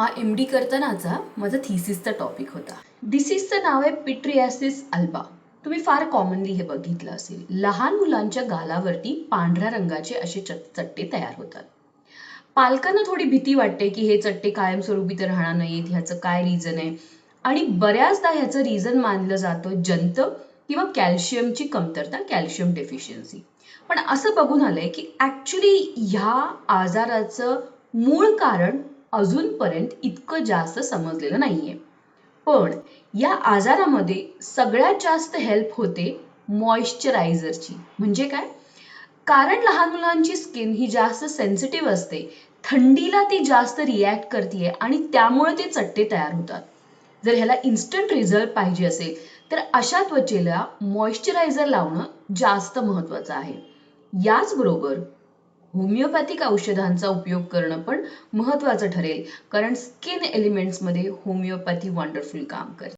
हा MD करतानाचा माझा थिसिसचा टॉपिक होता. डिसीजचं नाव आहे पिट्रियासिस अल्बा. तुम्ही फार कॉमनली हे बघितलं असेल. लहान मुलांच्या गालावरती पांढऱ्या रंगाचे असे चट्टे तयार होतात. पालकांना थोडी भीती वाटते की हे चट्टे कायमस्वरूपी तर राहणार नाहीत, ह्याचं काय रिझन आहे. आणि बऱ्याचदा ह्याचं रिझन मानलं जातं जंत किंवा कॅल्शियमची कमतरता, कॅल्शियम डेफिशियन्सी. पण असं बघून आलंय की ऍक्च्युली ह्या आजाराचं मूळ कारण अजूनपर्यंत इतकं जास्त समजलेलं नाहीये. पण या आजारामध्ये सगळ्यात जास्त हेल्प होते मॉइश्चरायझरची. म्हणजे काय? कारण लहान मुलांची स्किन ही जास्त सेन्सिटिव्ह असते, थंडीला ती जास्त रिॲक्ट करते आणि त्यामुळे ते चट्टे तयार होतात. जर ह्याला इन्स्टंट रिझल्ट पाहिजे असेल तर अशा त्वचेला मॉइश्चरायझर लावणं जास्त महत्वाचं आहे. याचबरोबर होमिओपॅथिक औषधांचा उपयोग करणं पण महत्वाचं ठरेल, कारण स्किन एलिमेंट्समध्ये होमिओपॅथी वंडरफुल काम करते.